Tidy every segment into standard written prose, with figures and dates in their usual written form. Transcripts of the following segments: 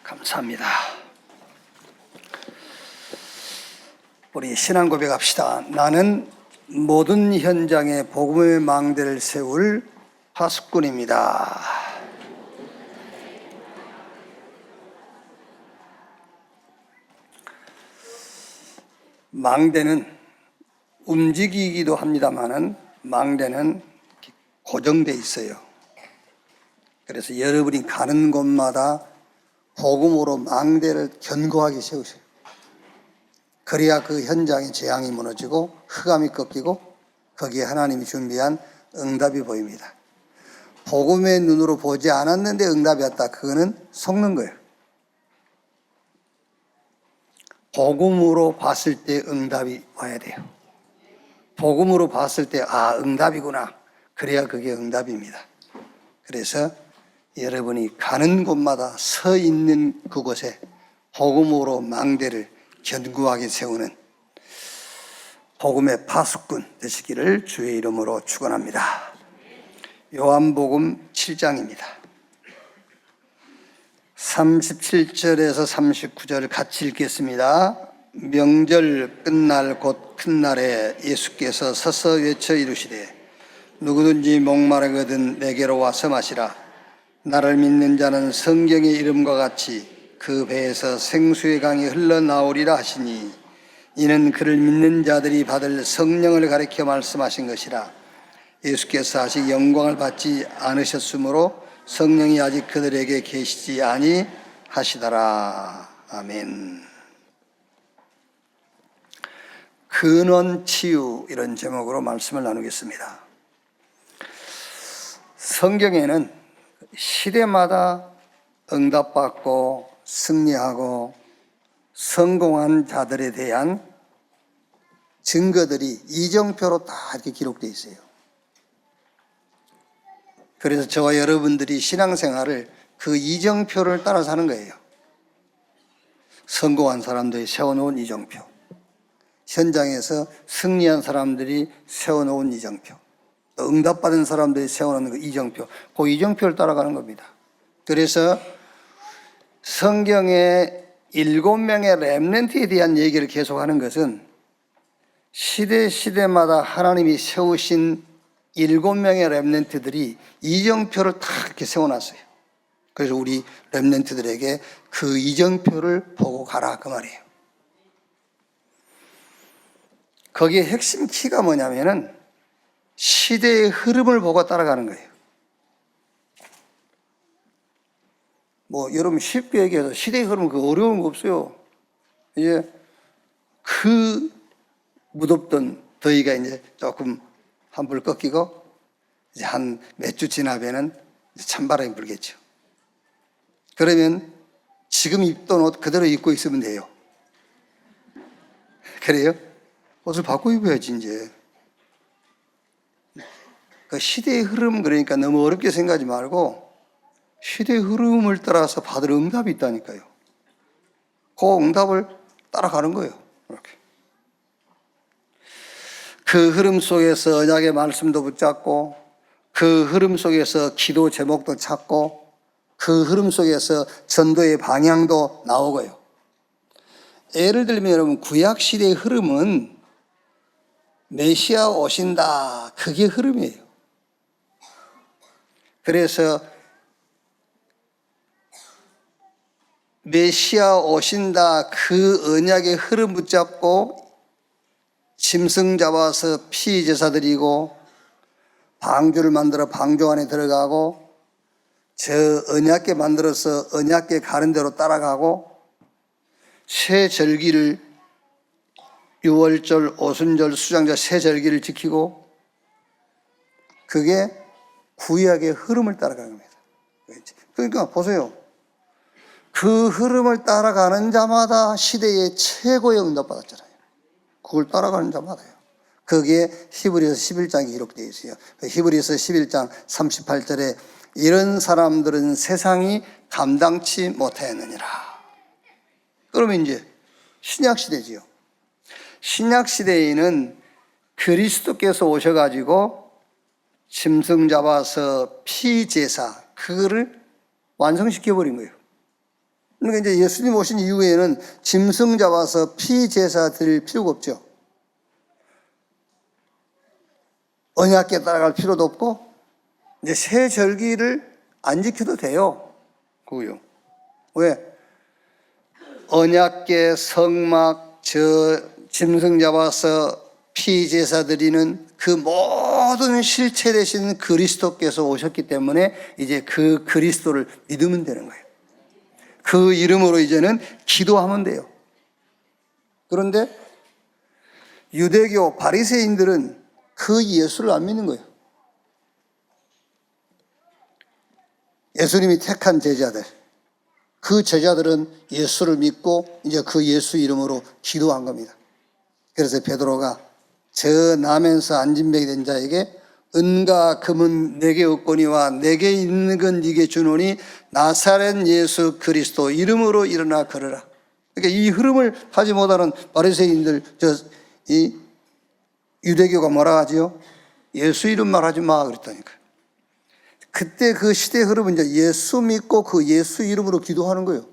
감사합니다. 우리 신앙 고백합시다. 나는 모든 현장에 복음의 망대를 세울 파수꾼입니다. 망대는 움직이기도 합니다만은 망대는 고정되어 있어요. 그래서 여러분이 가는 곳마다 복음으로 망대를 견고하게 세우세요. 그래야 그 현장의 재앙이 무너지고 흑암이 꺾이고 거기에 하나님이 준비한 응답이 보입니다. 복음의 눈으로 보지 않았는데 응답이 왔다. 그거는 속는 거예요. 복음으로 봤을 때 응답이 와야 돼요. 복음으로 봤을 때 응답이구나. 그래야 그게 응답입니다. 그래서 여러분이 가는 곳마다 서 있는 그곳에 복음으로 망대를 견고하게 세우는 복음의 파수꾼 되시기를 주의 이름으로 축원합니다. 요한복음 7장입니다. 37절에서 39절을 같이 읽겠습니다. 명절 끝날 곧 큰 날에 예수께서 서서 외쳐 이르시되 누구든지 목마르거든 내게로 와서 마시라. 나를 믿는 자는 성경의 이름과 같이 그 배에서 생수의 강이 흘러나오리라 하시니 이는 그를 믿는 자들이 받을 성령을 가리켜 말씀하신 것이라. 예수께서 아직 영광을 받지 않으셨으므로 성령이 아직 그들에게 계시지 아니하시더라. 아멘. 근원 치유, 이런 제목으로 말씀을 나누겠습니다. 성경에는 시대마다 응답받고 승리하고 성공한 자들에 대한 증거들이 이정표로 다 이렇게 기록되어 있어요. 그래서 저와 여러분들이 신앙생활을 그 이정표를 따라서 하는 거예요. 성공한 사람들이 세워놓은 이정표, 현장에서 승리한 사람들이 세워놓은 이정표, 또 응답받은 사람들이 세워놓은 그 이정표, 그 이정표를 따라가는 겁니다. 그래서 성경의 7명의 렘넌트에 대한 얘기를 계속하는 것은 시대마다 하나님이 세우신 7명의 렘넌트들이 이정표를 다 이렇게 세워놨어요. 그래서 우리 렘넌트들에게 그 이정표를 보고 가라, 그 말이에요. 거기에 핵심 키가 뭐냐면은 시대의 흐름을 보고 따라가는 거예요. 여러분 쉽게 얘기해서 시대의 흐름은 그 어려운 거 없어요. 이제 그 무덥던 더위가 이제 조금 한불 꺾이고 이제 한 몇 주 지나면은 찬바람이 불겠죠. 그러면 지금 입던 옷 그대로 입고 있으면 돼요. 그래요? 옷을 바꿔 입어야지 이제. 그 시대의 흐름, 그러니까 너무 어렵게 생각하지 말고 시대의 흐름을 따라서 받을 응답이 있다니까요. 그 응답을 따라가는 거예요. 이렇게. 그 흐름 속에서 언약의 말씀도 붙잡고 그 흐름 속에서 기도 제목도 찾고 그 흐름 속에서 전도의 방향도 나오고요. 예를 들면 여러분 구약 시대의 흐름은 메시아 오신다, 그게 흐름이에요. 그래서 메시아 오신다, 그 언약의 흐름 붙잡고 짐승 잡아서 피제사 드리고 방주를 만들어 방주 안에 들어가고 저 언약궤 만들어서 언약궤 가는 대로 따라가고 새 절기를 유월절, 오순절, 수장절 새 절기를 지키고 그게 구약의 흐름을 따라가는 겁니다. 그러니까 보세요. 그 흐름을 따라가는 자마다 시대의 최고의 응답 받았잖아요. 그걸 따라가는 자마다요. 거기에 히브리서 11장이 기록되어 있어요. 히브리서 11장 38절에 이런 사람들은 세상이 감당치 못하였느니라. 그러면 이제 신약시대지요. 신약시대에는 그리스도께서 오셔가지고 짐승 잡아서 피제사, 그거를 완성시켜버린 거예요. 그러니까 이제 예수님 오신 이후에는 짐승 잡아서 피제사 드릴 필요가 없죠. 언약궤 따라갈 필요도 없고, 이제 새 절기를 안 지켜도 돼요. 그거요. 왜? 언약궤, 성막, 짐승 잡아서 피제사 드리는 그 모든 실체 되신 그리스도께서 오셨기 때문에 이제 그 그리스도를 믿으면 되는 거예요. 그 이름으로 이제는 기도하면 돼요. 그런데 유대교 바리새인들은 그 예수를 안 믿는 거예요. 예수님이 택한 제자들, 그 제자들은 예수를 믿고 이제 그 예수 이름으로 기도한 겁니다. 그래서 베드로가 저 나면서 안진병이 된 자에게 은과 금은 내게 없거니와 내게 있는 건 네게 주노니 나사렛 예수 그리스도 이름으로 일어나 걸으라. 그러니까 이 흐름을 하지 못하는 바리새인들, 이 유대교가 뭐라 하지요? 예수 이름 말하지 마 그랬다니까. 그때 그 시대의 흐름은 이제 예수 믿고 그 예수 이름으로 기도하는 거예요.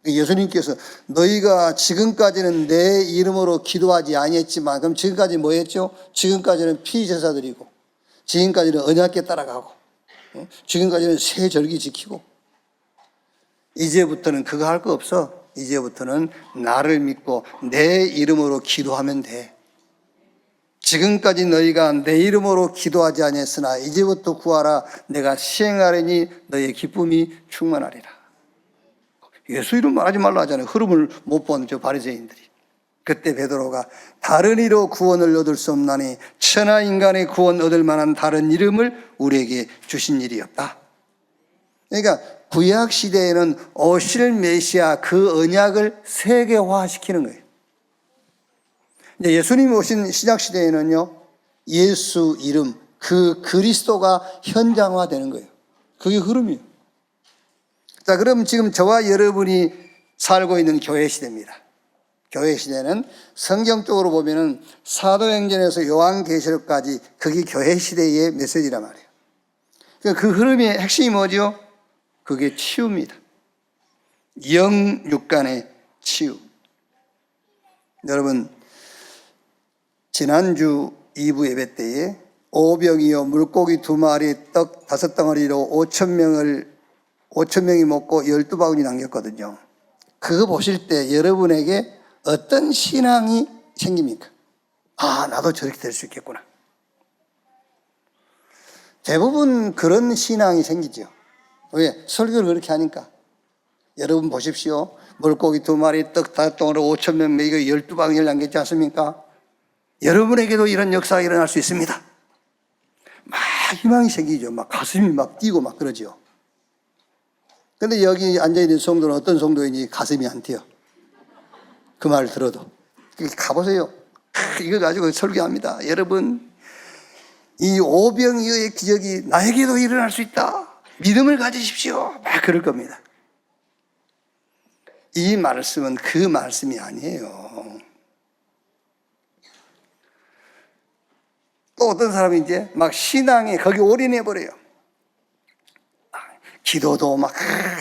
예수님께서 너희가 지금까지는 내 이름으로 기도하지 아니했지만, 그럼 지금까지 뭐 했죠? 지금까지는 피제사 드리고, 지금까지는 언약궤 따라가고, 지금까지는 새 절기 지키고, 이제부터는 그거 할 거 없어. 이제부터는 나를 믿고 내 이름으로 기도하면 돼. 지금까지 너희가 내 이름으로 기도하지 아니했으나 이제부터 구하라. 내가 시행하리니 너희의 기쁨이 충만하리라. 예수 이름 말하지 말라 하잖아요. 흐름을 못 본 저 바리새인들이. 그때 베드로가 다른 이로 구원을 얻을 수 없나니 천하 인간의 구원 얻을 만한 다른 이름을 우리에게 주신 일이 없다. 그러니까 구약 시대에는 오실 메시아 그 언약을 세계화시키는 거예요. 이제 예수님이 오신 신약 시대에는요, 예수 이름, 그 그리스도가 현장화되는 거예요. 그게 흐름이에요. 자, 그럼 지금 저와 여러분이 살고 있는 교회 시대입니다. 교회 시대는 성경적으로 보면은 사도행전에서 요한계시록까지 그게 교회 시대의 메시지란 말이에요. 그 흐름의 핵심이 뭐죠? 그게 치유입니다. 영육간의 치유. 여러분, 지난주 2부 예배 때에 오병이어 물고기 2마리 떡 5덩어리로 5,000명이 먹고 12바구니 남겼거든요. 그거 보실 때 여러분에게 어떤 신앙이 생깁니까? 아, 나도 저렇게 될 수 있겠구나. 대부분 그런 신앙이 생기죠. 왜? 설교를 그렇게 하니까. 여러분 보십시오. 물고기 2마리 떡 5덩어리로 5,000명 먹이고 12바구니를 남겼지 않습니까? 여러분에게도 이런 역사가 일어날 수 있습니다. 막 희망이 생기죠. 막 가슴이 막 뛰고 막 그러죠. 근데 여기 앉아있는 성도는 어떤 성도인지 가슴이 안 뛰어. 그 말을 들어도. 가보세요. 이거 가지고 설교합니다. 여러분, 이 오병이어의 기적이 나에게도 일어날 수 있다. 믿음을 가지십시오. 막 그럴 겁니다. 이 말씀은 그 말씀이 아니에요. 또 어떤 사람이 이제 막 신앙에 거기 올인해버려요. 기도도 막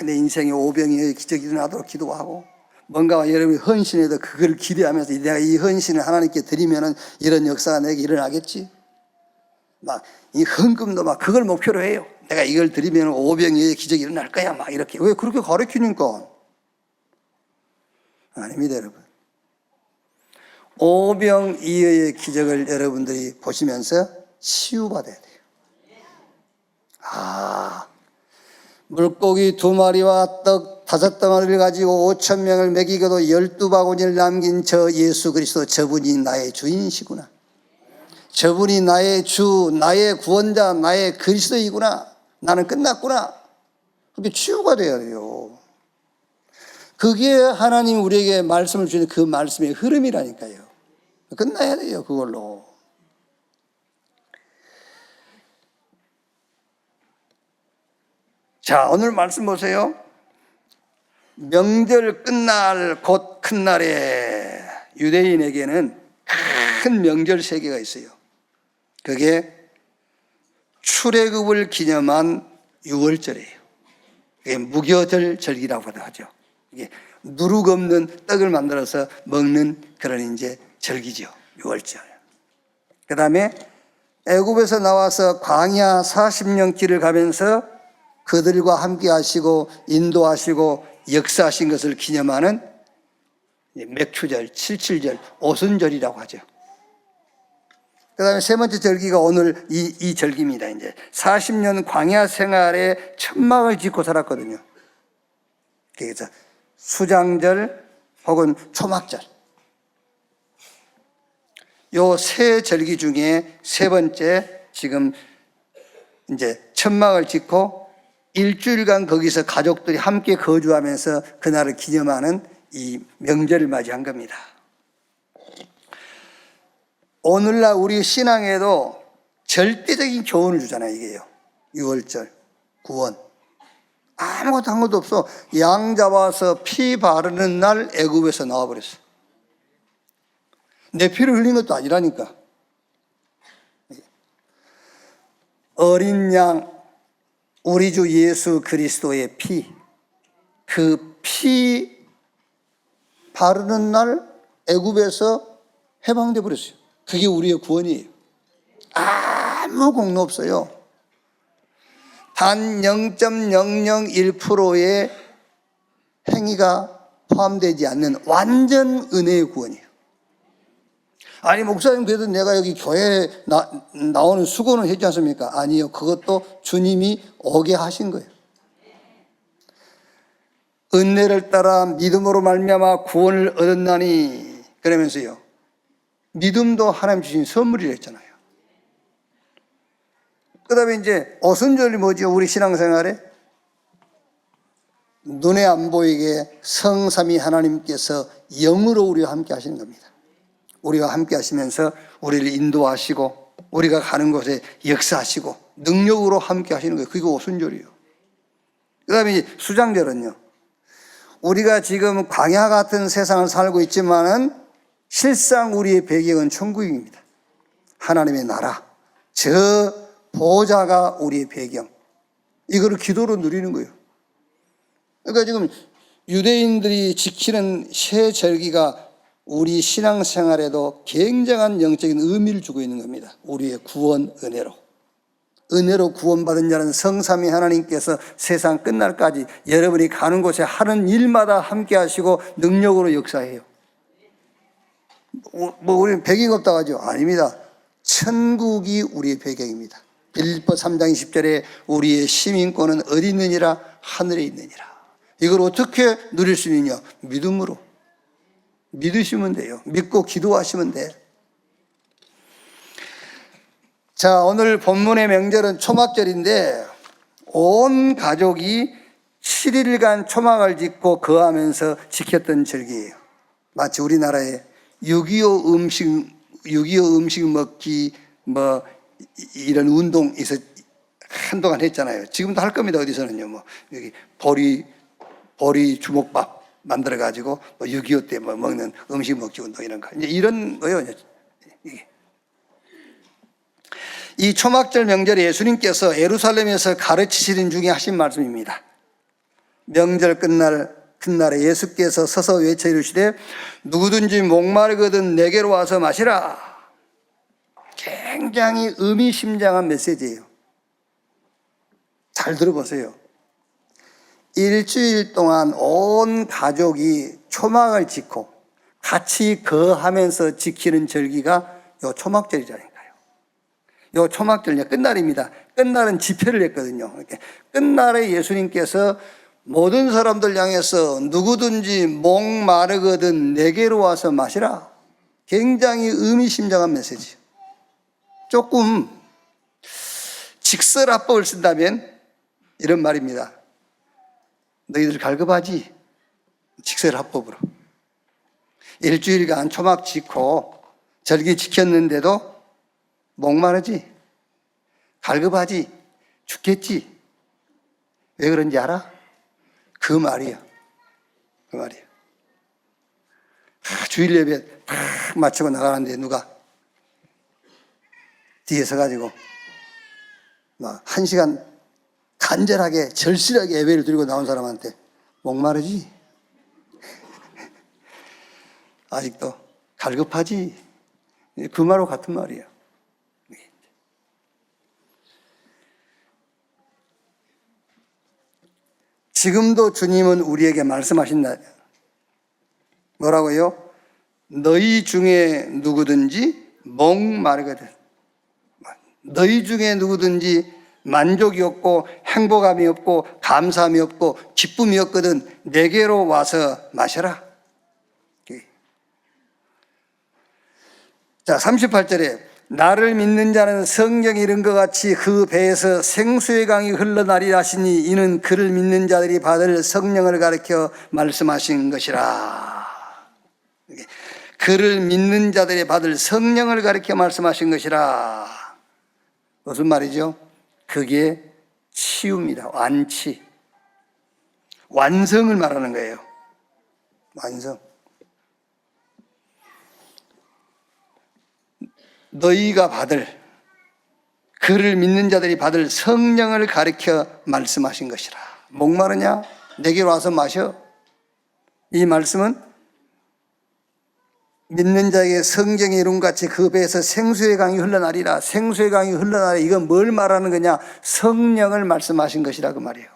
내 인생에 오병이어의 기적이 일어나도록 기도하고, 뭔가 여러분이 헌신해도 그걸 기대하면서 내가 이 헌신을 하나님께 드리면은 이런 역사가 내게 일어나겠지. 막 이 헌금도 막 그걸 목표로 해요. 내가 이걸 드리면 오병이어의 기적이 일어날 거야. 막 이렇게. 왜 그렇게 가르치니까? 아닙니다, 여러분. 오병이어의 기적을 여러분들이 보시면서 치유받아야 돼요. 물고기 2마리와 떡 5덩어리를 가지고 5,000명을 먹이고도 12바구니를 남긴 저 예수 그리스도, 저분이 나의 주인이시구나. 저분이 나의 주, 나의 구원자, 나의 그리스도이구나. 나는 끝났구나. 그게 치유가 돼야 돼요. 그게 하나님 우리에게 말씀을 주는 그 말씀의 흐름이라니까요. 끝나야 돼요, 그걸로. 자, 오늘 말씀 보세요. 명절 끝날 곧 큰 날에 유대인에게는 큰 명절 세 개가 있어요. 그게 출애굽을 기념한 6월절이에요. 그게 무교절 절기라고 하죠. 이게 누룩 없는 떡을 만들어서 먹는 그런 이제 절기죠. 6월절. 그 다음에 애굽에서 나와서 광야 40년 길을 가면서 그들과 함께 하시고 인도하시고 역사하신 것을 기념하는 맥추절, 칠칠절, 오순절이라고 하죠. 그 다음에 세 번째 절기가 오늘 이 절기입니다. 이제 40년 광야 생활에 천막을 짓고 살았거든요. 그래서 수장절 혹은 초막절. 요 세 절기 중에 세 번째 지금 이제 천막을 짓고 일주일간 거기서 가족들이 함께 거주하면서 그날을 기념하는 이 명절을 맞이한 겁니다. 오늘날 우리 신앙에도 절대적인 교훈을 주잖아요, 이게요. 6월절, 구원. 아무것도 한 것도 없어. 양 잡아서 피 바르는 날 애굽에서 나와버렸어. 내 피를 흘린 것도 아니라니까. 어린 양, 우리 주 예수 그리스도의 피, 그 피 바르는 날 애굽에서 해방돼 버렸어요. 그게 우리의 구원이에요. 아무 공로 없어요. 단 0.001%의 행위가 포함되지 않는 완전 은혜의 구원이에요. 아니 목사님 그래도 내가 여기 교회에 나오는 수고는 했지 않습니까? 아니요. 그것도 주님이 오게 하신 거예요. 은혜를 따라 믿음으로 말미암아 구원을 얻었나니 그러면서요. 믿음도 하나님 주신 선물이라 했잖아요. 그 다음에 이제 오순절이 뭐죠? 우리 신앙생활에 눈에 안 보이게 성삼위 하나님께서 영으로 우리와 함께 하시는 겁니다. 우리와 함께 하시면서 우리를 인도하시고 우리가 가는 곳에 역사하시고 능력으로 함께 하시는 거예요. 그게 오순절이에요. 그 다음에 수장절은요. 우리가 지금 광야 같은 세상을 살고 있지만은 실상 우리의 배경은 천국입니다. 하나님의 나라. 저 보좌가 우리의 배경. 이거를 기도로 누리는 거예요. 그러니까 지금 유대인들이 지키는 새 절기가 우리 신앙생활에도 굉장한 영적인 의미를 주고 있는 겁니다. 우리의 구원 은혜로. 은혜로 구원받은 자는 성삼위 하나님께서 세상 끝날까지 여러분이 가는 곳에 하는 일마다 함께 하시고 능력으로 역사해요. 뭐 우리는 배경이 없다고 하죠. 아닙니다. 천국이 우리의 배경입니다. 빌립보 3장 20절에 우리의 시민권은 어디 있느니라? 하늘에 있느니라. 이걸 어떻게 누릴 수 있느냐? 믿음으로. 믿으시면 돼요. 믿고 기도하시면 돼. 자, 오늘 본문의 명절은 초막절인데 온 가족이 7일간 초막을 짓고 거하면서 지켰던 절기예요. 마치 우리나라에 6.25 음식 먹기 뭐 이런 운동 있어 한동안 했잖아요. 지금도 할 겁니다. 어디서는요. 뭐 여기 보리 주먹밥 만들어 가지고 뭐 6.25 때 뭐 먹는 음식 먹기 운동 이런 거. 이제 이런 거요. 이게. 이 초막절 명절에 예수님께서 예루살렘에서 가르치시는 중에 하신 말씀입니다. 명절 끝날에 예수께서 서서 외쳐 이르시되 누구든지 목마르거든 내게로 와서 마시라. 굉장히 의미심장한 메시지예요. 잘 들어보세요. 일주일 동안 온 가족이 초막을 짓고 같이 거하면서 지키는 절기가 요 초막절이잖아요. 요 초막절이 끝날입니다. 끝날은 집회를 했거든요. 끝날에 예수님께서 모든 사람들 향해서 누구든지 목마르거든 내게로 와서 마시라. 굉장히 의미심장한 메시지. 조금 직설합법을 쓴다면 이런 말입니다. 너희들 갈급하지? 직설합법으로. 일주일간 초막 짓고 절기 지켰는데도 목마르지? 갈급하지? 죽겠지? 왜 그런지 알아? 그 말이야. 그 말이야. 주일 예배 딱 마치고 나가는데 누가 뒤에 서가지고 막 1시간 간절하게 절실하게 예배를 드리고 나온 사람한테 목마르지? 아직도 갈급하지. 그 말하고 같은 말이에요. 지금도 주님은 우리에게 말씀하신다. 뭐라고요? 너희 중에 누구든지 목마르거든. 너희 중에 누구든지 만족이 없고 행복함이 없고 감사함이 없고 기쁨이 없거든 내게로 와서 마셔라. 자, 38절에 나를 믿는 자는 성경에 이른 것 같이 그 배에서 생수의 강이 흘러나리라 하시니 이는 그를 믿는 자들이 받을 성령을 가리켜 말씀하신 것이라. 그를 믿는 자들이 받을 성령을 가리켜 말씀하신 것이라. 무슨 말이죠? 그게 치유입니다. 완치. 완성을 말하는 거예요. 완성. 너희가 받을, 그를 믿는 자들이 받을 성령을 가리켜 말씀하신 것이라. 목마르냐? 내게로 와서 마셔. 이 말씀은 믿는 자에게 성경에 이룬 같이 그 배에서 생수의 강이 흘러나리라. 생수의 강이 흘러나리라. 이건 뭘 말하는 거냐? 성령을 말씀하신 것이라 그 말이에요.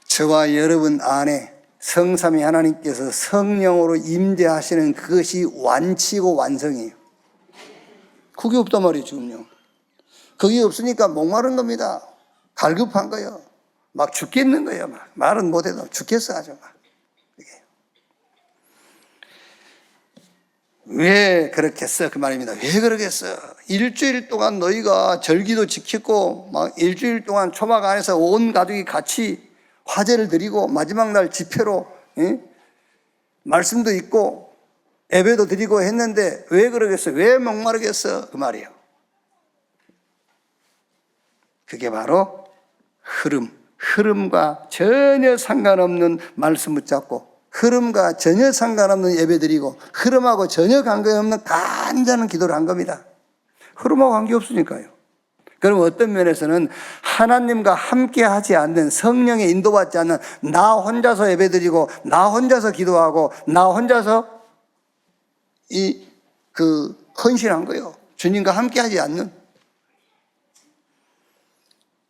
저와 여러분 안에 성삼위 하나님께서 성령으로 임재하시는 그것이 완치고 완성이에요. 그게 없단 말이에요, 지금요. 그게 없으니까 목마른 겁니다. 갈급한 거예요. 막 죽겠는 거예요. 막. 말은 못해도 죽겠어, 아주 막. 왜 그렇겠어? 그 말입니다. 왜 그러겠어? 일주일 동안 너희가 절기도 지키고, 막 일주일 동안 초막 안에서 온 가족이 같이 화제를 드리고 마지막 날 집회로 말씀도 있고 예배도 드리고 했는데 왜 그러겠어? 왜 목마르겠어? 그 말이에요. 그게 바로 흐름과 전혀 상관없는 말씀 붙잡고 흐름과 전혀 상관없는 예배 드리고 흐름하고 전혀 관계없는 간절한 기도를 한 겁니다. 흐름하고 관계없으니까요. 그럼 어떤 면에서는 하나님과 함께 하지 않는, 성령에 인도받지 않는 나 혼자서 예배드리고 나 혼자서 기도하고 나 혼자서 헌신한 거예요. 주님과 함께 하지 않는.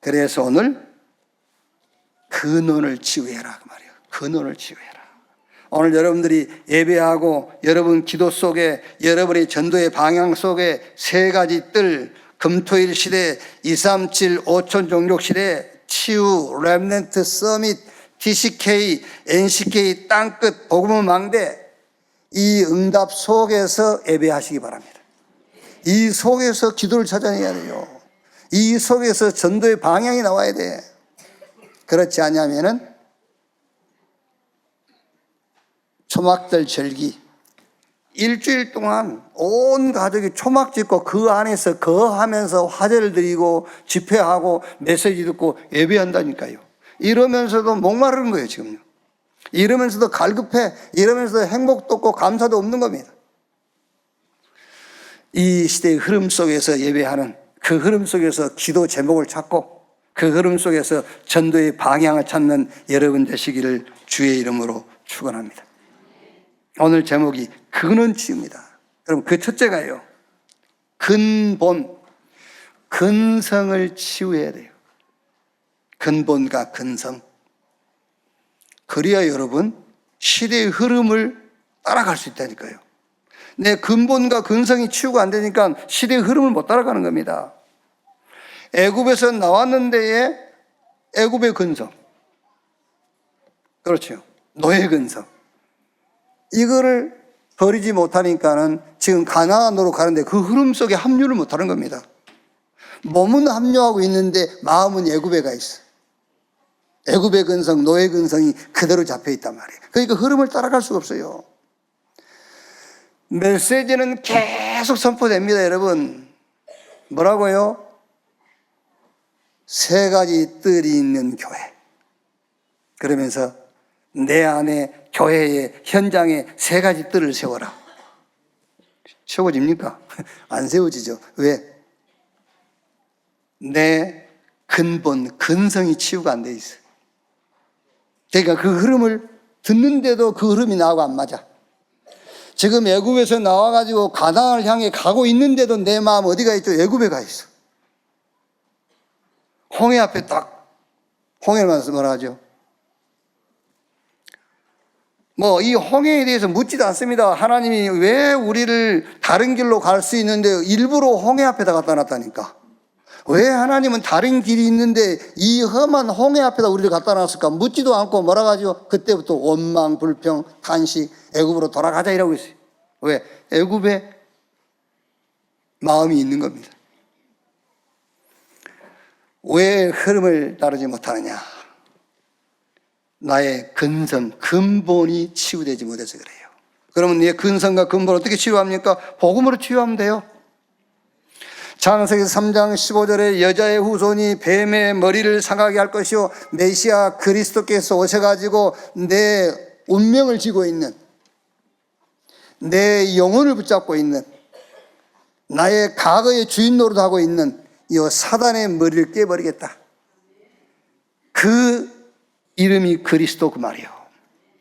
그래서 오늘 근원을 치유해라 그 말이에요. 근원을 치유해라. 오늘 여러분들이 예배하고 여러분 기도 속에 여러분의 전도의 방향 속에 세 가지 뜰, 금토일 시대, 237 5천 종족 시대, 치유, 렘넌트, 서밋, TCK, NCK, 땅끝, 복음은 망대, 이 응답 속에서 예배하시기 바랍니다. 이 속에서 기도를 찾아내야 돼요. 이 속에서 전도의 방향이 나와야 돼. 그렇지 않으면은 초막절 절기 일주일 동안 온 가족이 초막 짓고 그 안에서 거하면서 화제를 드리고 집회하고 메시지 듣고 예배한다니까요. 이러면서도 목마르는 거예요, 지금요. 이러면서도 갈급해. 이러면서도 행복도 없고 감사도 없는 겁니다. 이 시대의 흐름 속에서 예배하는, 그 흐름 속에서 기도 제목을 찾고 그 흐름 속에서 전도의 방향을 찾는 여러분 되시기를 주의 이름으로 축원합니다. 오늘 제목이 근원 치유입니다. 그럼 그 첫째가요, 근본, 근성을 치유해야 돼요. 근본과 근성. 그래야 여러분 시대의 흐름을 따라갈 수 있다니까요. 내 근본과 근성이 치유가 안 되니까 시대의 흐름을 못 따라가는 겁니다. 애굽에서 나왔는데에 애굽의 근성, 그렇죠, 노예 근성, 이거를 버리지 못하니까는 지금 가나안으로 가는데 그 흐름 속에 합류를 못하는 겁니다. 몸은 합류하고 있는데 마음은 애굽에 가 있어. 애굽의 근성, 노예 근성이 그대로 잡혀 있단 말이에요. 그러니까 흐름을 따라갈 수가 없어요. 메시지는 계속 선포됩니다, 여러분. 뭐라고요? 세 가지 뜰이 있는 교회. 그러면서 내 안에 교회의 현장에 세 가지 뜰을 세워라. 세워집니까? 안 세워지죠. 왜? 내 근본, 근성이 치유가 안 돼 있어요. 그러니까 그 흐름을 듣는데도 그 흐름이 나하고 안 맞아. 지금 애굽에서 나와가지고 가나안을 향해 가고 있는데도 내 마음 어디가 있죠? 애굽에 가 있어. 홍해 앞에 딱, 홍해를 만나서 뭐라 하죠? 뭐 이 홍해에 대해서 묻지도 않습니다. 하나님이 왜 우리를 다른 길로 갈 수 있는데 일부러 홍해 앞에다 갖다 놨다니까. 왜 하나님은 다른 길이 있는데 이 험한 홍해 앞에다 우리를 갖다 놨을까? 묻지도 않고 뭐라 하죠? 그때부터 원망, 불평, 탄식, 애굽으로 돌아가자 이라고 했어요. 왜? 애굽에 마음이 있는 겁니다. 왜 흐름을 따르지 못하느냐? 나의 근성, 근본이 치유되지 못해서 그래요. 그러면 내 근성과 근본을 어떻게 치유합니까? 복음으로 치유하면 돼요. 창세기 3장 15절에 여자의 후손이 뱀의 머리를 상하게 할 것이요 메시아 그리스도께서 오셔가지고 내 운명을 쥐고 있는, 내 영혼을 붙잡고 있는, 나의 과거의 주인 노릇하고 있는 이 사단의 머리를 깨버리겠다. 그 이름이 그리스도 그 말이에요.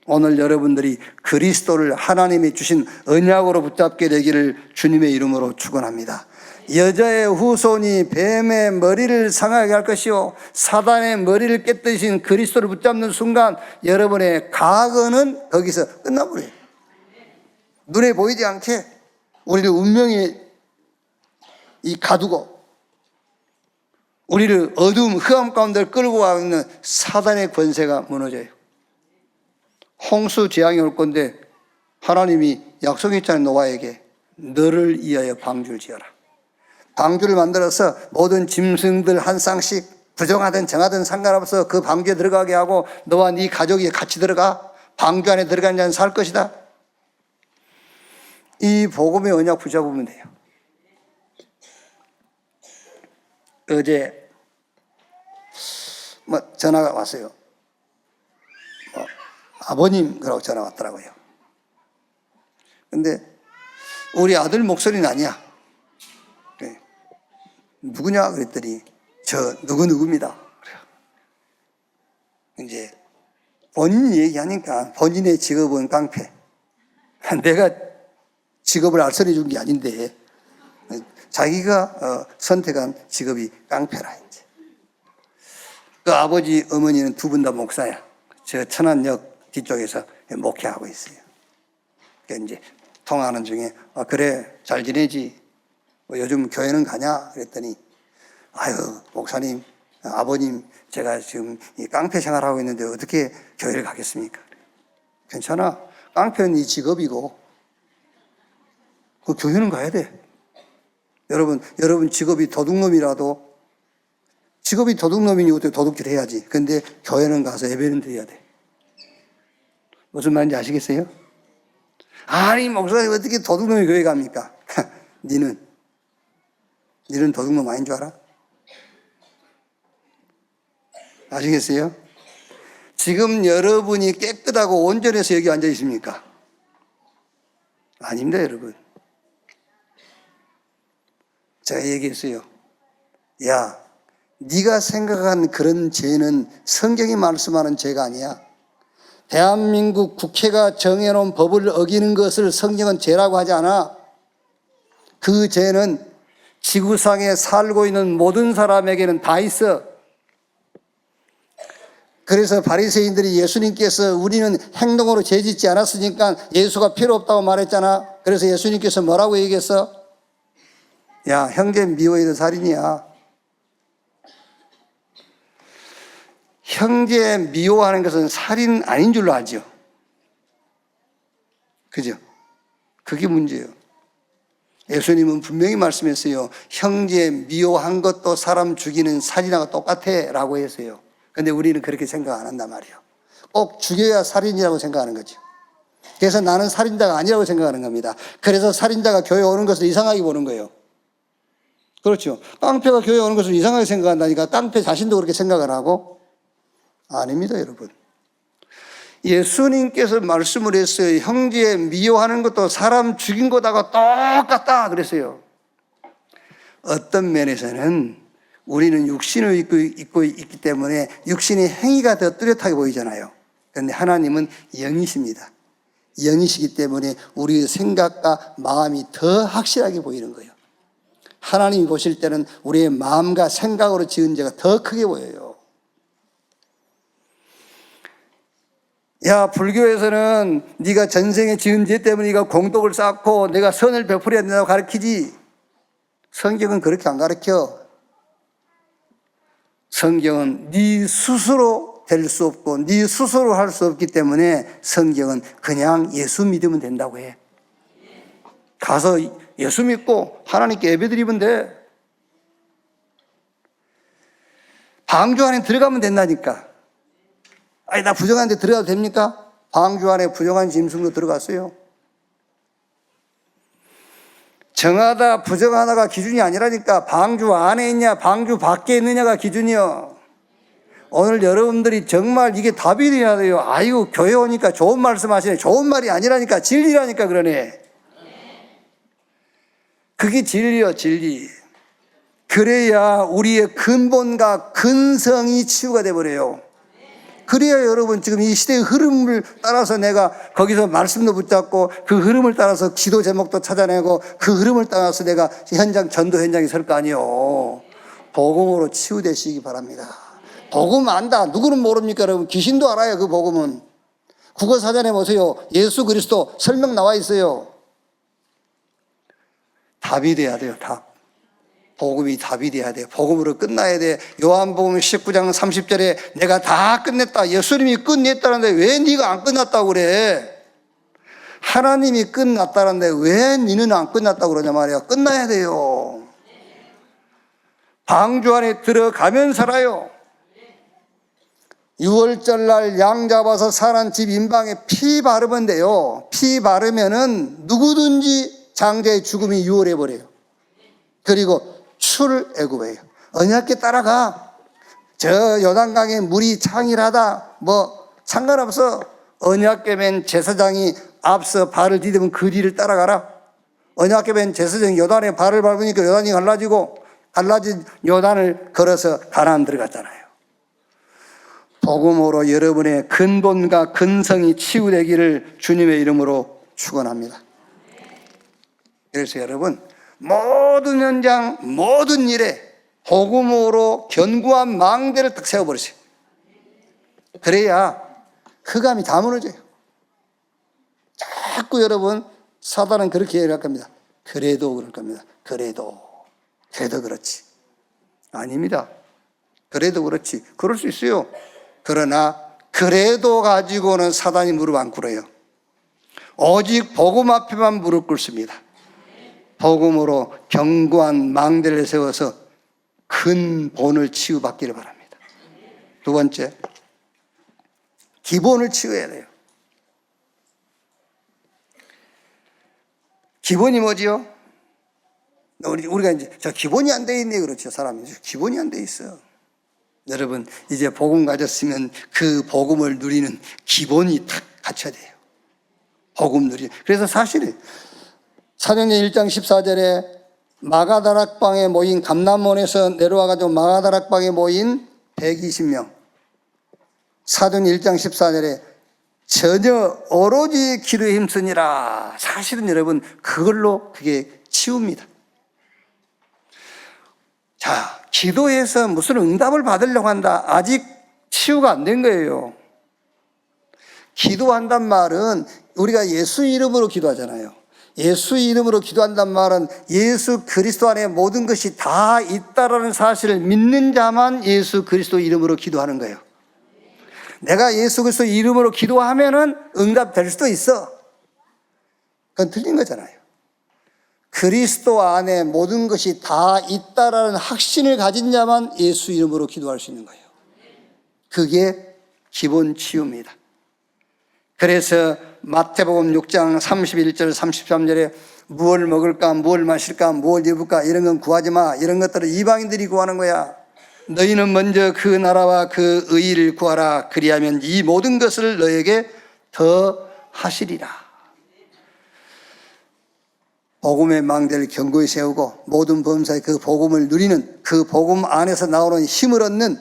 오늘 여러분들이 그리스도를 하나님이 주신 언약으로 붙잡게 되기를 주님의 이름으로 축원합니다. 여자의 후손이 뱀의 머리를 상하게 할 것이요 사단의 머리를 깨뜨리신 그리스도를 붙잡는 순간 여러분의 과거는 거기서 끝나버려요. 눈에 보이지 않게 우리를 운명에 가두고 우리를 어두움, 흑암 가운데 끌고 가는 사단의 권세가 무너져요. 홍수 재앙이 올 건데 하나님이 약속했잖아요. 노아에게 너를 위하여 방주를 지어라. 방주를 만들어서 모든 짐승들 한 쌍씩 부정하든 정하든 상관없어 그 방주에 들어가게 하고 너와 네 가족이 같이 들어가. 방주 안에 들어가는 자는 살 것이다. 이 복음의 언약 붙잡으면 돼요. 어제 전화가 왔어요. 아버님 그러고 전화 왔더라고요. 근데 우리 아들 목소리는 아니야. 그래. 누구냐 그랬더니 저 누구입니다. 그래요. 이제 본인이 얘기하니까 본인의 직업은 깡패. 내가 직업을 알선해 준 게 아닌데 자기가 선택한 직업이 깡패라. 이제 그 아버지 어머니는 두 분 다 목사야. 저 천안역 뒤쪽에서 목회하고 있어요. 그러니까 이제 통화하는 중에 그래 잘 지내지? 요즘 교회는 가냐? 그랬더니 아유 목사님 아버님 제가 지금 이 깡패 생활하고 있는데 어떻게 교회를 가겠습니까? 괜찮아. 깡패는 네 직업이고 그 교회는 가야 돼. 여러분 직업이 도둑놈이라도 직업이 도둑놈이니 어떻게 도둑질 해야지. 근데 교회는 가서 예배는 드려야 돼. 무슨 말인지 아시겠어요? 아니 목사님 어떻게 도둑놈이 교회 갑니까? 니는 도둑놈 아닌 줄 알아? 아시겠어요? 지금 여러분이 깨끗하고 온전해서 여기 앉아 있습니까? 아닙니다 여러분. 제가 얘기했어요. 야, 네가 생각한 그런 죄는 성경이 말씀하는 죄가 아니야. 대한민국 국회가 정해놓은 법을 어기는 것을 성경은 죄라고 하지 않아. 그 죄는 지구상에 살고 있는 모든 사람에게는 다 있어. 그래서 바리새인들이 예수님께서 우리는 행동으로 죄 짓지 않았으니까 예수가 필요 없다고 말했잖아. 그래서 예수님께서 뭐라고 얘기했어? 야, 형제 미워해도 살인이야. 형제 미워하는 것은 살인 아닌 줄로 알죠. 그죠? 그게 문제예요. 예수님은 분명히 말씀했어요. 형제 미워한 것도 사람 죽이는 살인하고 똑같아 라고 했어요. 근데 우리는 그렇게 생각 안 한단 말이에요. 꼭 죽여야 살인이라고 생각하는 거죠. 그래서 나는 살인자가 아니라고 생각하는 겁니다. 그래서 살인자가 교회 오는 것을 이상하게 보는 거예요. 그렇죠. 깡패가 교회 오는 것을 이상하게 생각한다니까 깡패 자신도 그렇게 생각을 하고? 아닙니다 여러분. 예수님께서 말씀을 했어요. 형제 미워하는 것도 사람 죽인 것하고 똑같다 그랬어요. 어떤 면에서는 우리는 육신을 입고 있기 때문에 육신의 행위가 더 뚜렷하게 보이잖아요. 그런데 하나님은 영이십니다. 영이시기 때문에 우리의 생각과 마음이 더 확실하게 보이는 거예요. 하나님이 보실 때는 우리의 마음과 생각으로 지은 죄가 더 크게 보여요. 야, 불교에서는 네가 전생에 지은 죄 때문에 네가 공덕을 쌓고 내가 선을 베풀어야 된다고 가르치지, 성경은 그렇게 안 가르쳐. 성경은 네 스스로 될 수 없고 네 스스로 할 수 없기 때문에 성경은 그냥 예수 믿으면 된다고 해. 가서 예수 믿고 하나님께 예배드리면 돼. 방주 안에 들어가면 된다니까. 아니, 나 부정한 데 들어가도 됩니까? 방주 안에 부정한 짐승도 들어갔어요. 정하다 부정하다가 기준이 아니라니까. 방주 안에 있냐 방주 밖에 있느냐가 기준이요. 오늘 여러분들이 정말 이게 답이 돼야 돼요. 아이고, 교회 오니까 좋은 말씀 하시네. 좋은 말이 아니라니까. 진리라니까 그러네. 그게 진리요, 진리. 그래야 우리의 근본과 근성이 치유가 돼버려요. 그래야 여러분 지금 이 시대의 흐름을 따라서 내가 거기서 말씀도 붙잡고 그 흐름을 따라서 기도 제목도 찾아내고 그 흐름을 따라서 내가 현장, 전도 현장에 설 거 아니에요. 복음으로 치유되시기 바랍니다. 복음 안다. 누구는 모릅니까 여러분? 귀신도 알아요. 그 복음은. 국어사전에 보세요. 예수 그리스도 설명 나와 있어요. 답이 돼야 돼요. 답. 복음이 답이 돼야 돼요. 복음으로 끝나야 돼. 요한복음 19장 30절에 내가 다 끝냈다. 예수님이 끝냈다는데 왜 네가 안 끝났다고 그래? 하나님이 끝났다는데 왜 너는 안 끝났다고 그러냐 말이야. 끝나야 돼요. 방주 안에 들어가면 살아요. 6월절 날 양 잡아서 사는 집 인방에 피 바르면 돼요. 피 바르면은 누구든지 장자의 죽음이 유월해 버려요. 그리고 출애굽이에요. 언약궤 따라가. 저 요단강에 물이 창일하다 뭐 상관없어. 언약궤 맨 제사장이 앞서 발을 디디면 그 뒤를 따라가라. 언약궤 맨 제사장이 요단에 발을 밟으니까 요단이 갈라지고 갈라진 요단을 걸어서 가나안 들어갔잖아요. 복음으로 여러분의 근본과 근성이 치유되기를 주님의 이름으로 축원합니다. 그래서 여러분, 모든 현장, 모든 일에 복음으로 견고한 망대를 딱 세워버리세요. 그래야 흑암이 다 무너져요. 자꾸 여러분, 사단은 그렇게 얘기할 겁니다. 그래도 그럴 겁니다. 그래도 그렇지. 아닙니다. 그래도 그렇지. 그럴 수 있어요. 그러나 그래도 가지고는 사단이 무릎 안 꿇어요. 오직 복음 앞에만 무릎 꿇습니다. 복음으로 견고한 망대를 세워서 근본을 치유받기를 바랍니다. 두 번째, 기본을 치유해야 돼요. 기본이 뭐지요? 우리가 이제 저 기본이 안 돼 있네 그렇죠. 사람이 기본이 안 돼 있어요. 여러분, 이제 복음 가졌으면 그 복음을 누리는 기본이 딱 갖춰야 돼요. 복음 누리. 그래서 사실은 사도행전 1장 14절에 마가다락방에 모인 감람원에서 내려와가지고 마가다락방에 모인 120명. 사도행전 1장 14절에 전혀 오로지 기도에 힘쓰니라. 사실은 여러분 그걸로 그게 치웁니다. 자, 기도해서 무슨 응답을 받으려고 한다. 아직 치유가 안 된 거예요. 기도한단 말은 우리가 예수 이름으로 기도하잖아요. 예수 이름으로 기도한단 말은 예수 그리스도 안에 모든 것이 다 있다라는 사실을 믿는 자만 예수 그리스도 이름으로 기도하는 거예요. 내가 예수 그리스도 이름으로 기도하면은 응답될 수도 있어. 그건 틀린 거잖아요. 그리스도 안에 모든 것이 다 있다라는 확신을 가진 자만 예수 이름으로 기도할 수 있는 거예요. 그게 기본 치유입니다. 그래서 마태복음 6장 31절 33절에 무엇을 먹을까, 무엇을 마실까, 무엇을 입을까 이런 건 구하지 마. 이런 것들을 이방인들이 구하는 거야. 너희는 먼저 그 나라와 그 의의를 구하라. 그리하면 이 모든 것을 너에게 더 하시리라. 복음의 망대를 견고히 세우고 모든 범사에 그 복음을 누리는, 그 복음 안에서 나오는 힘을 얻는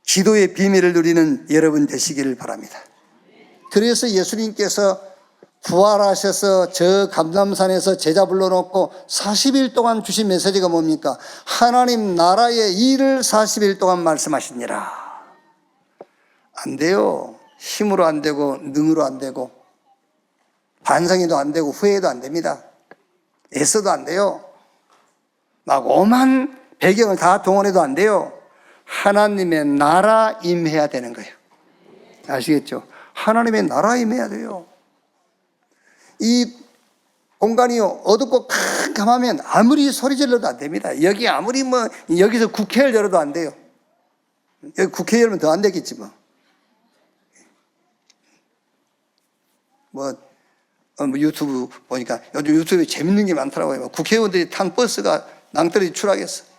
기도의 비밀을 누리는 여러분 되시기를 바랍니다. 그래서 예수님께서 부활하셔서 저 감람산에서 제자 불러놓고 40일 동안 주신 메시지가 뭡니까? 하나님 나라의 일을 40일 동안 말씀하시니라. 안 돼요. 힘으로 안 되고 능으로 안 되고 반성해도 안 되고 후회도 안 됩니다. 애써도 안 돼요. 막 오만 배경을 다 동원해도 안 돼요. 하나님의 나라 임해야 되는 거예요. 아시겠죠? 하나님의 나라 임해야 돼요. 이 공간이 어둡고 캄캄하면 아무리 소리 질러도 안 됩니다. 여기 아무리 여기서 국회를 열어도 안 돼요. 여기 국회 열면 더 안 되겠지 유튜브 보니까 요즘 유튜브에 재밌는 게 많더라고요. 국회의원들이 탄 버스가 낭떠러지 추락했어.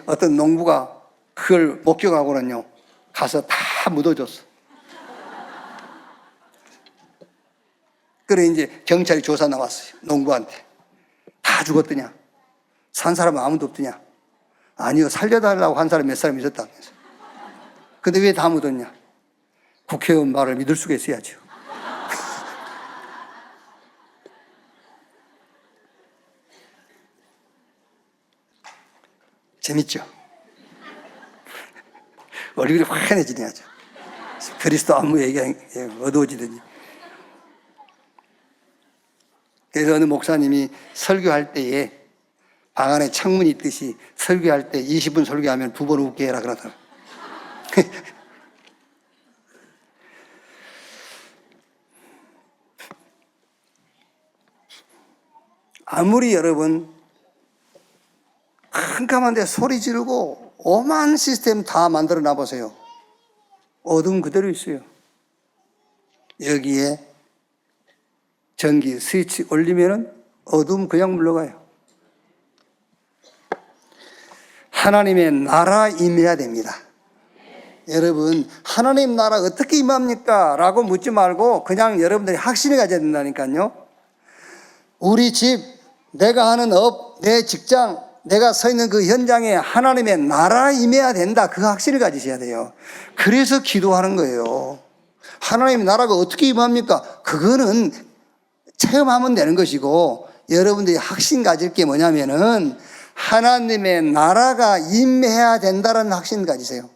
어떤 농부가 그걸 목격하고는요, 가서 다 묻어줬어. 그래, 이제 경찰이 조사 나왔어요. 농부한테. 다 죽었더냐? 산 사람은 아무도 없더냐? 아니요, 살려달라고 한 사람 몇 사람 있었다면서. 근데 왜 다 묻었냐? 국회의원 말을 믿을 수가 있어야죠. 재밌죠? 얼굴이 환해지네 아주. 그리스도 안무 얘기가 어두워지더니. 그래서 어느 목사님이 설교할 때에 방 안에 창문이 있듯이 설교할 때 20분 설교하면 2번 웃게 해라 그러더라고요. 아무리 여러분 캄캄한데 소리 지르고 오만 시스템 다 만들어 놔보세요. 어둠 그대로 있어요. 여기에 전기 스위치 올리면은 어둠 그냥 물러가요. 하나님의 나라 임해야 됩니다. 여러분, 하나님 나라 어떻게 임합니까? 라고 묻지 말고 그냥 여러분들이 확신을 가져야 된다니까요. 우리 집, 내가 하는 업, 내 직장, 내가 서 있는 그 현장에 하나님의 나라 임해야 된다. 그 확신을 가지셔야 돼요. 그래서 기도하는 거예요. 하나님의 나라가 어떻게 임합니까? 그거는 체험하면 되는 것이고, 여러분들이 확신 가질 게 뭐냐면은 하나님의 나라가 임해야 된다는 확신 가지세요.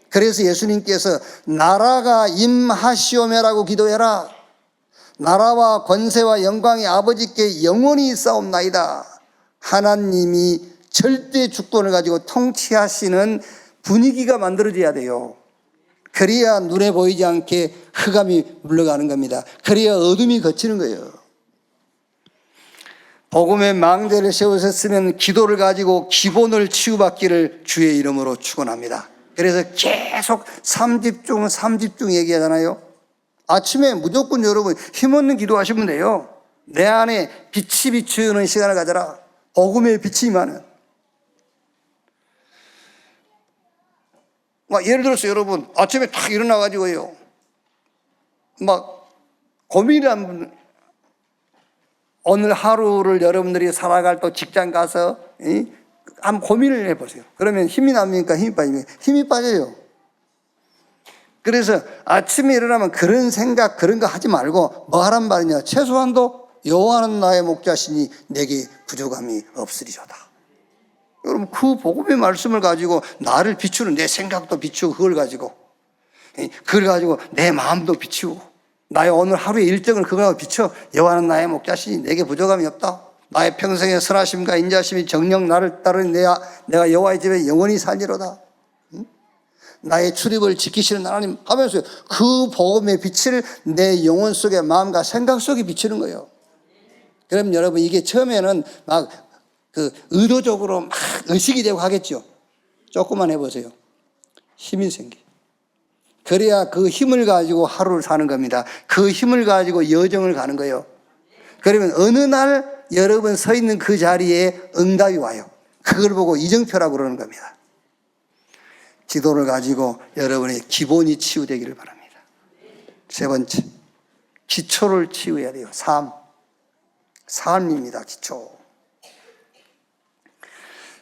그래서 예수님께서 나라가 임하시오매라고 기도해라. 나라와 권세와 영광이 아버지께 영원히 있사옵나이다. 하나님이 절대 주권을 가지고 통치하시는 분위기가 만들어져야 돼요. 그래야 눈에 보이지 않게 흑암이 물러가는 겁니다. 그래야 어둠이 걷히는 거예요. 복음의 망대를 세우셨으면 기도를 가지고 기본을 치유받기를 주의 이름으로 축원합니다. 그래서 계속 삼집중 얘기하잖아요. 아침에 무조건 여러분 힘없는 기도하시면 돼요. 내 안에 빛이 비추는 시간을 가져라. 복음의 빛이 임하는. 예를 들어서 여러분 아침에 딱 일어나가지고요, 고민이란, 오늘 하루를 여러분들이 살아갈 또 직장 가서 한번 고민을 해보세요. 그러면 힘이 납니까? 힘이 빠집니까? 힘이 빠져요. 그래서 아침에 일어나면 그런 생각, 그런 거 하지 말고 뭐 하란 말이냐? 최소한도 여호와는 나의 목자시니 내게 부족함이 없으리로다. 여러분, 그 복음의 말씀을 가지고 나를 비추는, 내 생각도 비추고 그걸 가지고 내 마음도 비추고 나의 오늘 하루의 일정을 그거하고 비춰. 여호와는 나의 목자시니 내게 부족함이 없다. 나의 평생의 선하심과 인자심이 정녕 나를 따르니 내가 여호와의 집에 영원히 살리로다. 나의 출입을 지키시는 하나님 하면서 그 복음의 빛을 내 영혼 속에, 마음과 생각 속에 비치는 거예요. 그럼 여러분, 이게 처음에는 의도적으로 의식이 되고 하겠죠. 조금만 해보세요. 힘이 생겨. 그래야 그 힘을 가지고 하루를 사는 겁니다. 그 힘을 가지고 여정을 가는 거예요. 그러면 어느 날 여러분 서 있는 그 자리에 응답이 와요. 그걸 보고 이정표라고 그러는 겁니다. 기도를 가지고 여러분의 기본이 치유되기를 바랍니다. 세 번째, 기초를 치유해야 돼요. 삶입니다. 기초.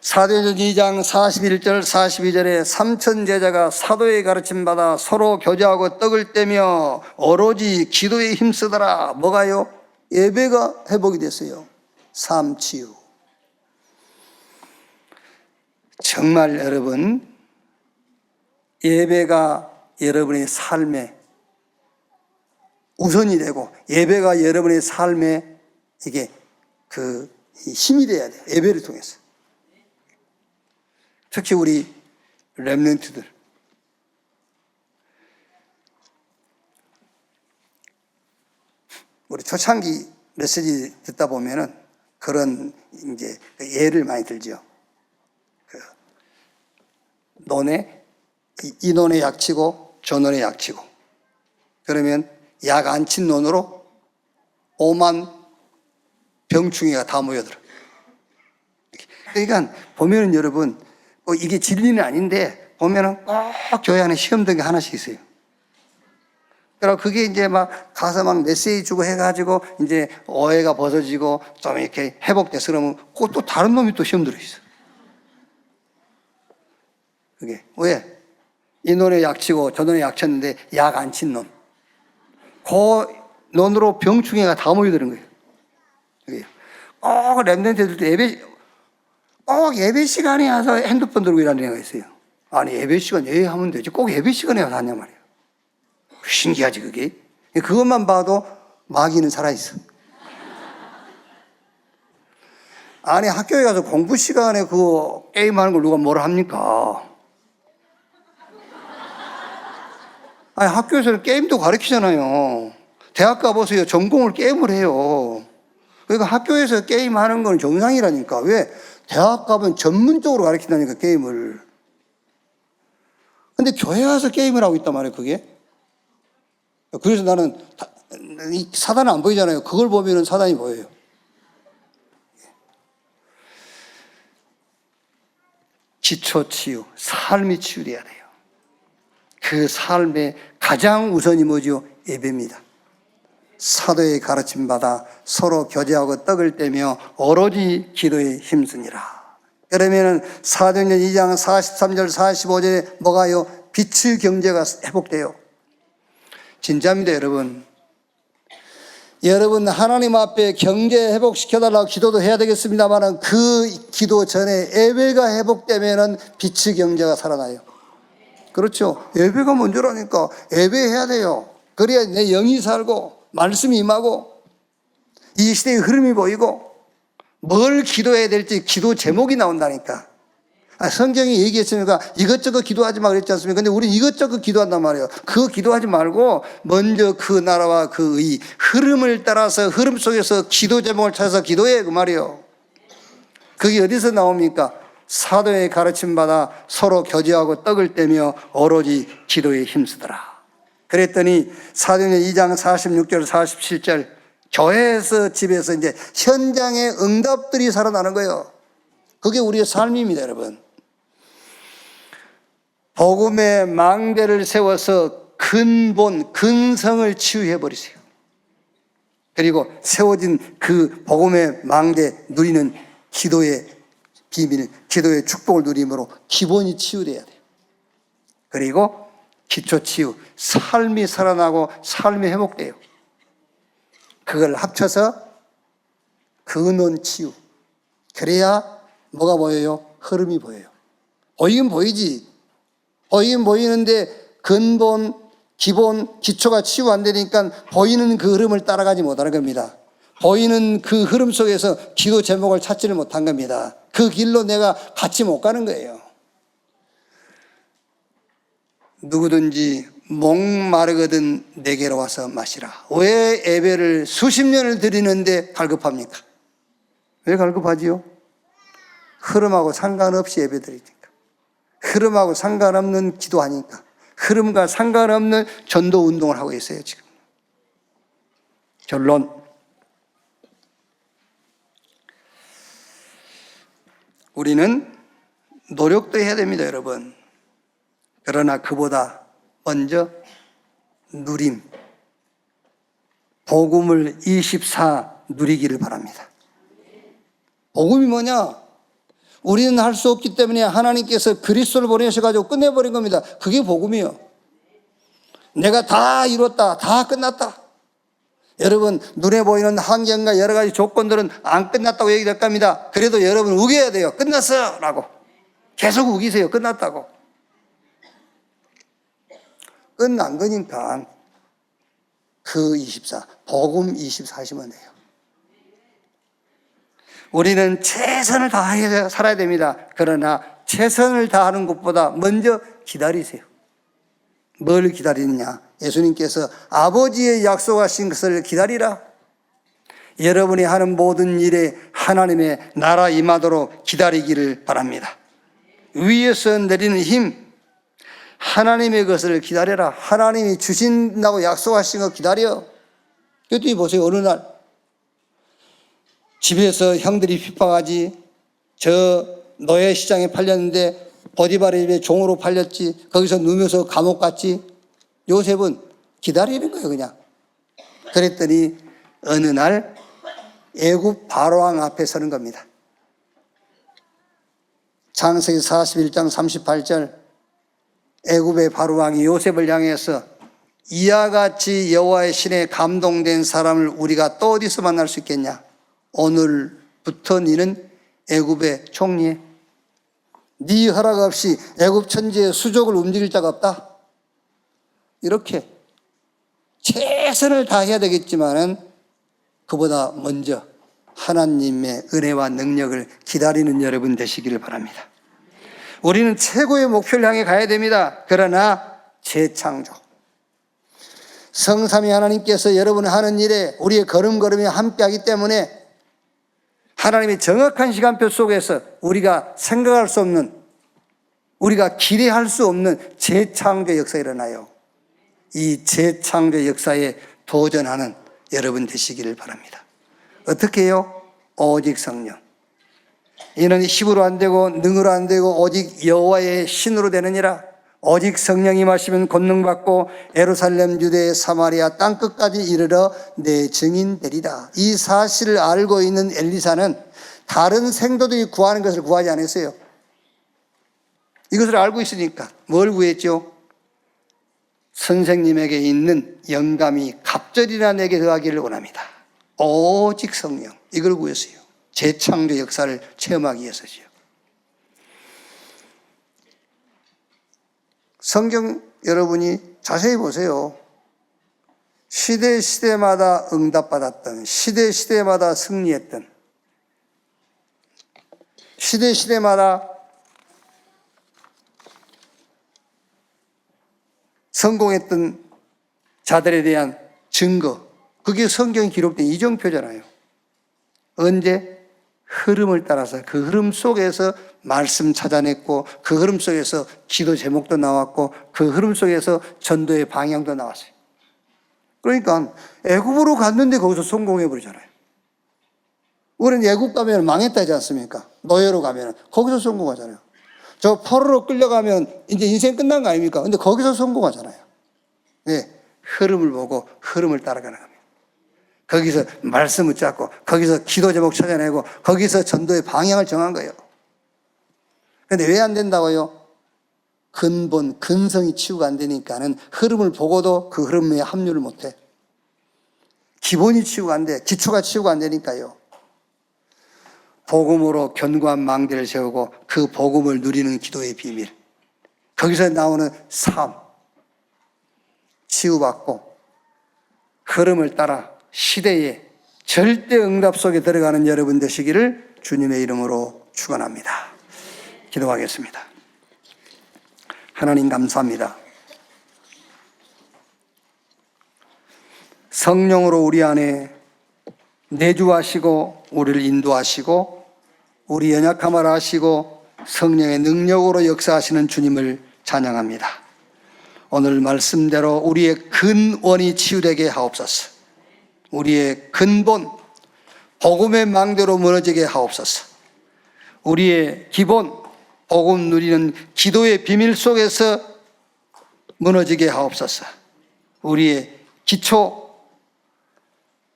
사도행전 2장 41절 42절에 3천 제자가 사도의 가르침 받아 서로 교제하고 떡을 떼며 오로지 기도에 힘쓰더라. 뭐가요? 예배가 회복이 됐어요. 삶 치유. 정말 여러분, 예배가 여러분의 삶에 우선이 되고 예배가 여러분의 삶에 이게 그 힘이 돼야 돼요. 예배를 통해서. 특히 우리 렘넌트들. 우리 초창기 메시지 듣다 보면은 그런 이제 예를 많이 들죠. 그 논에 이 논에 약치고 저 논에 약치고 그러면 약 안 친 논으로 5만 병충해가 다 모여들어. 그러니까 보면은 여러분 이게 진리는 아닌데 보면은 꼭 교회 안에 시험된 게 하나씩 있어요. 그러니까 그게 이제 막 가서 막 메시지 주고 해가지고 이제 오해가 벗어지고 좀 이렇게 회복돼서 그러면 꼭 또 다른 놈이 또 시험 들어 있어. 그게 왜? 이 논에 약치고 저 논에 약쳤는데 약 안 친 놈. 그 논으로 병충해가 다 모여드는 거예요. 그게 꼭 랩런트들도 꼭 예배 시간에 와서 핸드폰 들고 일하는 애가 있어요. 아니 예배 시간 하면 되지 꼭 예배 시간에 와서 하냐 말이에요. 신기하지 그게. 그것만 봐도 마귀는 살아있어. 아니 학교에 가서 공부 시간에 그 게임하는 걸 누가 뭐라 합니까? 아니 학교에서는 게임도 가르치잖아요. 대학 가보세요. 전공을 게임을 해요. 그러니까 학교에서 게임하는 건 정상이라니까. 왜? 대학 가면 전문적으로 가르친다니까 게임을. 근데 교회 와서 게임을 하고 있단 말이에요 그게. 그래서 나는 사단은 안 보이잖아요. 그걸 보면은 사단이 보여요. 기초 치유, 삶이 치유돼야 돼요. 그 삶의 가장 우선이 뭐죠? 예배입니다. 사도의 가르침 받아 서로 교제하고 떡을 떼며 오로지 기도에 힘쓰니라. 그러면은 사도행전 2장 43절 45절에 뭐가요? 빛의 경제가 회복돼요. 진짜입니다 여러분. 여러분 하나님 앞에 경제 회복시켜달라고 기도도 해야 되겠습니다만 그 기도 전에 예배가 회복되면은 빛의 경제가 살아나요. 그렇죠. 예배가 먼저라니까. 예배해야 돼요. 그래야 내 영이 살고 말씀이 임하고 이 시대의 흐름이 보이고 뭘 기도해야 될지 기도 제목이 나온다니까. 성경이 얘기했으니까 이것저것 기도하지 마 그랬지 않습니까? 근데 우리는 이것저것 기도한단 말이에요. 그거 기도하지 말고 먼저 그 나라와 그의 흐름을 따라서 흐름 속에서 기도 제목을 찾아서 기도해 그 말이에요. 그게 어디서 나옵니까? 사도의 가르침 받아 서로 교제하고 떡을 떼며 오로지 기도에 힘쓰더라. 그랬더니 사도행전 2장 46절 47절 교회에서 집에서 이제 현장의 응답들이 살아나는 거예요. 그게 우리의 삶입니다 여러분. 복음의 망대를 세워서 근본 근성을 치유해 버리세요. 그리고 세워진 그 복음의 망대 누리는 기도의 비밀, 기도의 축복을 누림으로 기본이 치유돼야 돼요. 그리고 기초 치유, 삶이 살아나고 삶이 회복돼요. 그걸 합쳐서 근원 치유. 그래야 뭐가 보여요? 흐름이 보여요. 보이긴 보이지. 보이긴 보이는데 근본, 기본, 기초가 치유 안 되니까 보이는 그 흐름을 따라가지 못하는 겁니다. 보이는 그 흐름 속에서 기도 제목을 찾지를 못한 겁니다. 그 길로 내가 같이 못 가는 거예요. 누구든지 목마르거든 내게로 와서 마시라. 왜 예배를 수십 년을 드리는데 갈급합니까? 왜 갈급하지요? 흐름하고 상관없이 예배 드리니까. 흐름하고 상관없는 기도하니까. 흐름과 상관없는 전도 운동을 하고 있어요 지금. 결론. 우리는 노력도 해야 됩니다 여러분. 그러나 그보다 먼저 누림, 복음을 24 누리기를 바랍니다. 복음이 뭐냐? 우리는 할 수 없기 때문에 하나님께서 그리스도를 보내셔가지고 끝내버린 겁니다. 그게 복음이요. 내가 다 이뤘다, 다 끝났다. 여러분, 눈에 보이는 환경과 여러 가지 조건들은 안 끝났다고 얘기할 겁니다. 그래도 여러분 우겨야 돼요. 끝났어! 라고. 계속 우기세요. 끝났다고. 끝난 거니까 그 24, 복음 24 하시면 돼요. 우리는 최선을 다해서 살아야 됩니다. 그러나 최선을 다하는 것보다 먼저 기다리세요. 뭘 기다리느냐? 예수님께서 아버지의 약속하신 것을 기다리라. 여러분이 하는 모든 일에 하나님의 나라 임하도록 기다리기를 바랍니다. 위에서 내리는 힘, 하나님의 것을 기다려라. 하나님이 주신다고 약속하신 거 기다려. 그랬더니 보세요. 어느 날 집에서 형들이 핍박하지, 저 노예시장에 팔렸는데 보디발의 집에 종으로 팔렸지, 거기서 누면서 감옥 갔지. 요셉은 기다리는 거예요. 그냥. 그랬더니 어느 날 애굽 바로왕 앞에 서는 겁니다. 창세기 41장 38절, 애굽의 바로왕이 요셉을 향해서 이와 같이 여호와의 신에 감동된 사람을 우리가 또 어디서 만날 수 있겠냐? 오늘부터 너는 애굽의 총리에, 네 허락 없이 애굽 천지의 수족을 움직일 자가 없다. 이렇게 최선을 다해야 되겠지만은 그보다 먼저 하나님의 은혜와 능력을 기다리는 여러분 되시기를 바랍니다. 우리는 최고의 목표를 향해 가야 됩니다. 그러나 재창조, 성삼위 하나님께서 여러분이 하는 일에 우리의 걸음걸음이 함께하기 때문에 하나님의 정확한 시간표 속에서 우리가 생각할 수 없는, 우리가 기대할 수 없는 재창조 역사가 일어나요. 이 재창조 역사에 도전하는 여러분 되시기를 바랍니다. 어떻게 해요? 오직 성령. 이는 힘으로 안 되고 능으로 안 되고 오직 여호와의 신으로 되느니라. 오직 성령이 마시면 권능받고 예루살렘, 유대, 사마리아 땅끝까지 이르러 내 증인 되리라. 이 사실을 알고 있는 엘리사는 다른 생도들이 구하는 것을 구하지 않았어요. 이것을 알고 있으니까 뭘 구했죠? 선생님에게 있는 영감이 갑절이나 내게 더하기를 원합니다. 오직 성령, 이걸 구했어요. 재창조 역사를 체험하기 위해서죠. 성경 여러분이 자세히 보세요. 시대마다 응답받았던, 시대마다 승리했던, 시대마다 성공했던 자들에 대한 증거, 그게 성경에 기록된 이정표잖아요. 언제? 흐름을 따라서, 그 흐름 속에서 말씀 찾아냈고, 그 흐름 속에서 기도 제목도 나왔고, 그 흐름 속에서 전도의 방향도 나왔어요. 그러니까 애굽으로 갔는데 거기서 성공해버리잖아요. 우리는 애굽 가면 망했다 하지 않습니까? 노예로 가면 거기서 성공하잖아요. 저 포로로 끌려가면 이제 인생 끝난 거 아닙니까? 근데 거기서 성공하잖아요. 네, 흐름을 보고 흐름을 따라가는 겁니다. 거기서 말씀을 찾고, 거기서 기도 제목 찾아내고, 거기서 전도의 방향을 정한 거예요. 그런데 왜 안 된다고요? 근본, 근성이 치유가 안 되니까는 흐름을 보고도 그 흐름에 합류를 못 해. 기본이 치유가 안 돼. 기초가 치유가 안 되니까요. 복음으로 견고한 망대를 세우고 그 복음을 누리는 기도의 비밀. 거기서 나오는 삶. 치유받고 흐름을 따라 시대의 절대 응답 속에 들어가는 여러분 되시기를 주님의 이름으로 축원합니다. 기도하겠습니다. 하나님 감사합니다. 성령으로 우리 안에 내주하시고 우리를 인도하시고 우리 연약함을 아시고 성령의 능력으로 역사하시는 주님을 찬양합니다. 오늘 말씀대로 우리의 근원이 치유되게 하옵소서. 우리의 근본, 복음의 망대로 무너지게 하옵소서. 우리의 기본, 복음 누리는 기도의 비밀 속에서 무너지게 하옵소서. 우리의 기초,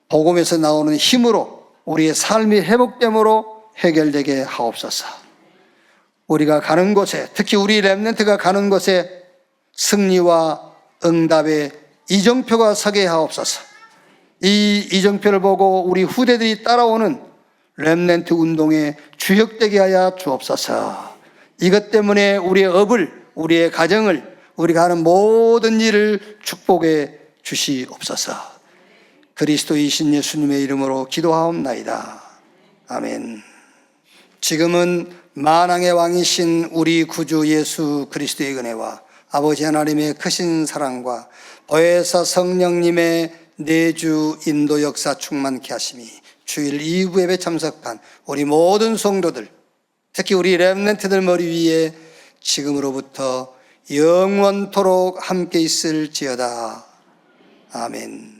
복음에서 나오는 힘으로 우리의 삶이 회복됨으로 해결되게 하옵소서. 우리가 가는 곳에, 특히 우리 렘넌트가 가는 곳에 승리와 응답의 이정표가 서게 하옵소서. 이 이정표를 보고 우리 후대들이 따라오는 렘넌트 운동에 주역되게 하여 주옵소서. 이것 때문에 우리의 업을, 우리의 가정을, 우리가 하는 모든 일을 축복해 주시옵소서. 그리스도이신 예수님의 이름으로 기도하옵나이다. 아멘. 지금은 만왕의 왕이신 우리 구주 예수 그리스도의 은혜와 아버지 하나님의 크신 사랑과 보혜사 성령님의 내주 인도 역사 충만케 하심이 주일 2부 예배 참석한 우리 모든 성도들, 특히 우리 렘넌트들 머리 위에 지금으로부터 영원토록 함께 있을지어다. 아멘.